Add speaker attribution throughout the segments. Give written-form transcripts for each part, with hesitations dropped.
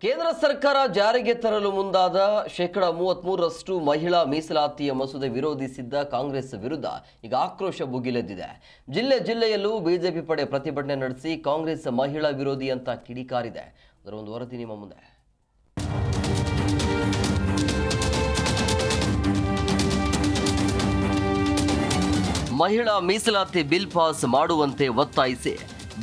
Speaker 1: ಕೇಂದ್ರ ಸರ್ಕಾರ ಜಾರಿಗೆ ತರಲು ಮುಂದಾದ ಶೇಕಡಾ 33ರಷ್ಟು ಮಹಿಳಾ ಮೀಸಲಾತಿಯ ಮಸೂದೆ ವಿರೋಧಿಸಿದ್ದ ಕಾಂಗ್ರೆಸ್ ವಿರುದ್ಧ ಈಗ ಆಕ್ರೋಶ ಭುಗಿಲೆದ್ದಿದೆ. ಜಿಲ್ಲೆಯಲ್ಲೂ ಬಿಜೆಪಿ ಪಡೆ ಪ್ರತಿಭಟನೆ ನಡೆಸಿ ಕಾಂಗ್ರೆಸ್ ಮಹಿಳಾ ವಿರೋಧಿ ಅಂತ ಕಿಡಿಕಾರಿದೆ. ಅದರ ಒಂದು ವರದಿ ನಿಮ್ಮ ಮುಂದೆ. ಮಹಿಳಾ ಮೀಸಲಾತಿ ಬಿಲ್ ಪಾಸ್ ಮಾಡುವಂತೆ ಒತ್ತಾಯಿಸಿ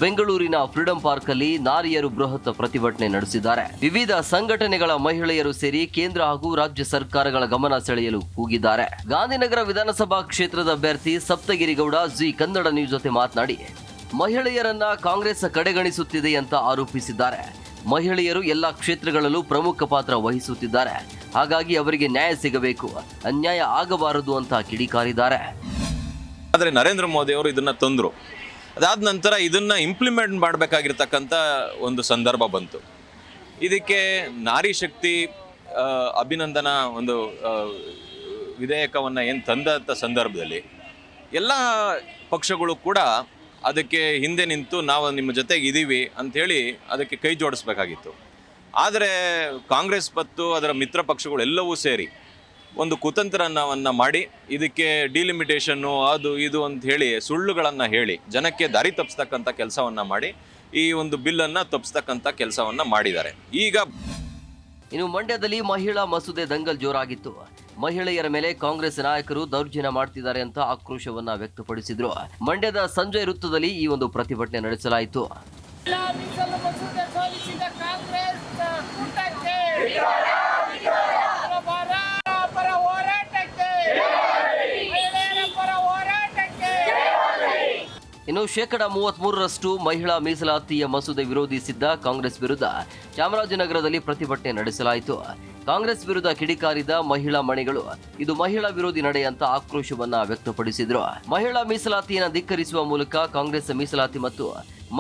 Speaker 1: ಬೆಂಗಳೂರಿನ ಫ್ರೀಡಂ ಪಾರ್ಕ್ ಅಲ್ಲಿ ನಾರಿಯರು ಬೃಹತ್ ಪ್ರತಿಭಟನೆ ನಡೆಸಿದ್ದಾರೆ. ವಿವಿಧ ಸಂಘಟನೆಗಳ ಮಹಿಳೆಯರು ಸೇರಿ ಕೇಂದ್ರ ಹಾಗೂ ರಾಜ್ಯ ಸರ್ಕಾರಗಳ ಗಮನ ಸೆಳೆಯಲು ಕೂಗಿದ್ದಾರೆ. ಗಾಂಧಿನಗರ ವಿಧಾನಸಭಾ ಕ್ಷೇತ್ರದ ಅಭ್ಯರ್ಥಿ ಸಪ್ತಗಿರಿ ಗೌಡ ಜಿ ಕನ್ನಡ ನ್ಯೂಸ್ ಜೊತೆ ಮಾತನಾಡಿ ಮಹಿಳೆಯರನ್ನ ಕಾಂಗ್ರೆಸ್ ಕಡೆಗಣಿಸುತ್ತಿದೆ ಅಂತ ಆರೋಪಿಸಿದ್ದಾರೆ. ಮಹಿಳೆಯರು ಎಲ್ಲ ಕ್ಷೇತ್ರಗಳಲ್ಲೂ ಪ್ರಮುಖ ಪಾತ್ರ ವಹಿಸುತ್ತಿದ್ದಾರೆ. ಹಾಗಾಗಿ ಅವರಿಗೆ ನ್ಯಾಯ ಸಿಗಬೇಕು, ಅನ್ಯಾಯ ಆಗಬಾರದು ಅಂತ ಕಿಡಿಕಾರಿದ್ದಾರೆ.
Speaker 2: ಆದರೆ ನರೇಂದ್ರ ಮೋದಿ ಅವರು ಇದನ್ನ ತಂದರು. ಅದಾದ ನಂತರ ಇದನ್ನ ಇಂಪ್ಲಿಮೆಂಟ್ ಮಾಡಬೇಕಾಗಿರ್ತಕ್ಕಂಥ ಒಂದು ಸಂದರ್ಭ ಬಂತು. ಇದಕ್ಕೆ ನಾರಿ ಶಕ್ತಿ ಅಭಿನಂದನಾ ಒಂದು ವಿಧೇಯಕವನ್ನು ಏನು ತಂದಂಥ ಸಂದರ್ಭದಲ್ಲಿ ಎಲ್ಲ ಪಕ್ಷಗಳು ಕೂಡ ಅದಕ್ಕೆ ಹಿಂದೆ ನಿಂತು ನಾವು ನಿಮ್ಮ ಜೊತೆಗೆ ಇದ್ದೀವಿ ಅಂಥೇಳಿ ಅದಕ್ಕೆ ಕೈ ಜೋಡಿಸ್ಬೇಕಾಗಿತ್ತು. ಆದರೆ ಕಾಂಗ್ರೆಸ್ ಮತ್ತು ಅದರ ಮಿತ್ರ ಪಕ್ಷಗಳು ಎಲ್ಲವೂ ಸೇರಿ ಒಂದು ಕುತಂತ್ರವನ್ನು ಮಾಡಿ ಇದಕ್ಕೆ ಡಿಲಿಮಿಟೇಷನ್ನು ಅದು ಇದು ಅಂತ ಹೇಳಿ ಸುಳ್ಳುಗಳನ್ನು ಹೇಳಿ ಜನಕ್ಕೆ ದಾರಿ ತಪ್ಪಿಸ್ತಕ್ಕಂಥ ಕೆಲಸವನ್ನು ಮಾಡಿ ಈ ಒಂದು ಬಿಲ್ಲನ್ನು ತಪ್ಪಿಸ್ತಕ್ಕಂಥ ಕೆಲಸವನ್ನು ಮಾಡಿದ್ದಾರೆ. ಈಗ
Speaker 1: ಇನ್ನು ಮಂಡ್ಯದಲ್ಲಿ ಮಹಿಳಾ ಮಸೂದೆ ದಂಗಲ್ ಜೋರಾಗಿತ್ತು. ಮಹಿಳೆಯರ ಮೇಲೆ ಕಾಂಗ್ರೆಸ್ ನಾಯಕರು ದೌರ್ಜನ್ಯ ಮಾಡ್ತಿದ್ದಾರೆ ಅಂತ ಆಕ್ರೋಶವನ್ನ ವ್ಯಕ್ತಪಡಿಸಿದ್ರು. ಮಂಡ್ಯದ ಸಂಜಯ್ ವೃತ್ತದಲ್ಲಿ ಈ ಒಂದು ಪ್ರತಿಭಟನೆ ನಡೆಸಲಾಯಿತು. ಇನ್ನು ಶೇಕಡಾ 33ರಷ್ಟು ಮಹಿಳಾ ಮೀಸಲಾತಿಯ ಮಸೂದೆ ವಿರೋಧಿಸಿದ್ದ ಕಾಂಗ್ರೆಸ್ ವಿರುದ್ಧ ಚಾಮರಾಜನಗರದಲ್ಲಿ ಪ್ರತಿಭಟನೆ ನಡೆಸಲಾಯಿತು. ಕಾಂಗ್ರೆಸ್ ವಿರುದ್ಧ ಕಿಡಿಕಾರಿದ ಮಹಿಳಾ ಮಣಿಗಳು ಇದು ಮಹಿಳಾ ವಿರೋಧಿ ನಡೆ ಅಂತ ಆಕ್ರೋಶವನ್ನ ವ್ಯಕ್ತಪಡಿಸಿದ್ರು. ಮಹಿಳಾ ಮೀಸಲಾತಿಯನ್ನು ಧಿಕ್ಕರಿಸುವ ಮೂಲಕ ಕಾಂಗ್ರೆಸ್ ಮೀಸಲಾತಿ ಮತ್ತು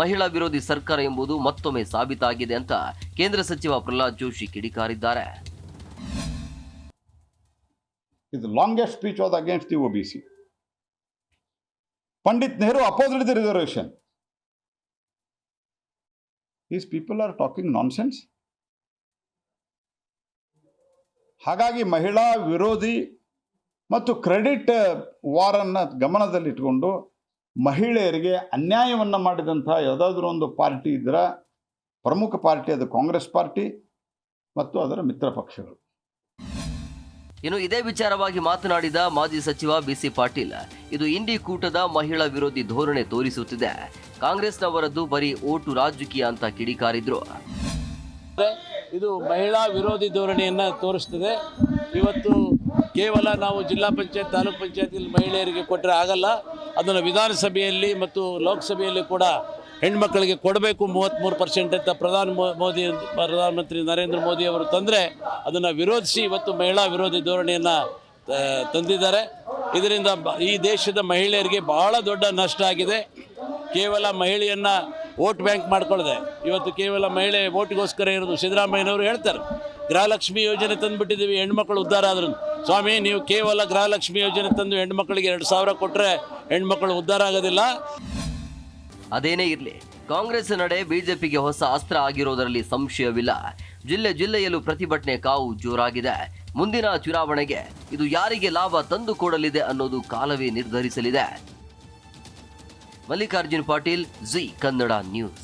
Speaker 1: ಮಹಿಳಾ ವಿರೋಧಿ ಸರ್ಕಾರ ಎಂಬುದು ಮತ್ತೊಮ್ಮೆ ಸಾಬೀತಾಗಿದೆ ಅಂತ ಕೇಂದ್ರ ಸಚಿವ ಪ್ರಹ್ಲಾದ್ ಜೋಶಿ ಕಿಡಿಕಾರಿದ್ದಾರೆ.
Speaker 3: His longest speech was against the OBC. Pandit Nehru opposed the reservation. These people are talking nonsense. ಹಾಗಾಗಿ ಮಹಿಳಾ ವಿರೋಧಿ ಮತ್ತು ಕ್ರೆಡಿಟ್ ವಾರನ್ನು ಗಮನದಲ್ಲಿಟ್ಟುಕೊಂಡು ಮಹಿಳೆಯರಿಗೆ ಅನ್ಯಾಯವನ್ನು ಮಾಡಿದಂಥ ಯಾವುದಾದ್ರೂ ಒಂದು ಪಾರ್ಟಿ ಇದ್ದರೆ ಪ್ರಮುಖ ಪಾರ್ಟಿ ಅದು ಕಾಂಗ್ರೆಸ್ ಪಾರ್ಟಿ ಮತ್ತು ಅದರ ಮಿತ್ರ ಪಕ್ಷಗಳು.
Speaker 1: ಇನ್ನು ಇದೇ ವಿಚಾರವಾಗಿ ಮಾತನಾಡಿದ ಮಾಜಿ ಸಚಿವ ಬಿಸಿ ಪಾಟೀಲ್ ಇದು ಇಂಡಿ ಕೂಟದ ಮಹಿಳಾ ವಿರೋಧಿ ಧೋರಣೆ ತೋರಿಸುತ್ತಿದೆ. ಕಾಂಗ್ರೆಸ್ನವರದ್ದು ಬರೀ ಓಟು ರಾಜಕೀಯ ಅಂತ ಕಿಡಿಕಾರಿದ್ರು.
Speaker 4: ಇದು ಮಹಿಳಾ ವಿರೋಧಿ ಧೋರಣೆಯನ್ನು ತೋರಿಸ್ತದೆ. ಇವತ್ತು ಕೇವಲ ನಾವು ಜಿಲ್ಲಾ ಪಂಚಾಯತ್ ತಾಲೂಕ್ ಪಂಚಾಯತಿಯಲ್ಲಿ ಮಹಿಳೆಯರಿಗೆ ಕೊಟ್ಟರೆ ಆಗಲ್ಲ, ಅದನ್ನು ವಿಧಾನಸಭೆಯಲ್ಲಿ ಮತ್ತು ಲೋಕಸಭೆಯಲ್ಲಿ ಕೂಡ ಹೆಣ್ಮಕ್ಕಳಿಗೆ ಕೊಡಬೇಕು 33% ಅಂತ ಪ್ರಧಾನಮಂತ್ರಿ ನರೇಂದ್ರ ಮೋದಿ ಅವರು ತಂದರೆ ಅದನ್ನು ವಿರೋಧಿಸಿ ಇವತ್ತು ಮಹಿಳಾ ವಿರೋಧಿ ಧೋರಣೆಯನ್ನು ತಂದಿದ್ದಾರೆ. ಇದರಿಂದ ಈ ದೇಶದ ಮಹಿಳೆಯರಿಗೆ ಬಹಳ ದೊಡ್ಡ ನಷ್ಟ ಆಗಿದೆ. ಕೇವಲ ಮಹಿಳೆಯನ್ನು ವೋಟ್ ಬ್ಯಾಂಕ್ ಮಾಡ್ಕೊಳ್ಳದೆ ಇವತ್ತು ಕೇವಲ ಮಹಿಳೆ ವೋಟ್ಗೋಸ್ಕರ ಇರೋದು. ಸಿದ್ದರಾಮಯ್ಯನವರು ಹೇಳ್ತಾರೆ ಗೃಹಲಕ್ಷ್ಮಿ ಯೋಜನೆ ತಂದುಬಿಟ್ಟಿದ್ದೀವಿ, ಹೆಣ್ಮಕ್ಳು ಉದ್ಧಾರ ಆದ್ರು. ಸ್ವಾಮಿ, ನೀವು ಕೇವಲ ಗೃಹಲಕ್ಷ್ಮಿ ಯೋಜನೆ ತಂದು ಹೆಣ್ಮಕ್ಳಿಗೆ 2,000 ಕೊಟ್ಟರೆ ಹೆಣ್ಮಕ್ಳು ಉದ್ಧಾರ ಆಗೋದಿಲ್ಲ.
Speaker 1: ಅದೇನೇ ಇರಲಿ, ಕಾಂಗ್ರೆಸ್ ನಡೆ ಬಿಜೆಪಿಗೆ ಹೊಸ ಅಸ್ತ್ರ ಆಗಿರೋದರಲ್ಲಿ ಸಂಶಯವಿಲ್ಲ. ಜಿಲ್ಲೆಯಲ್ಲೂ ಪ್ರತಿಭಟನೆ ಕಾವು ಜೋರಾಗಿದೆ. ಮುಂದಿನ ಚುನಾವಣೆಗೆ ಇದು ಯಾರಿಗೆ ಲಾಭ ತಂದು ಕೊಡಲಿದೆ ಅನ್ನೋದು ಕಾಲವೇ ನಿರ್ಧರಿಸಲಿದೆ. Mallikarjun Patil, G Kannada news.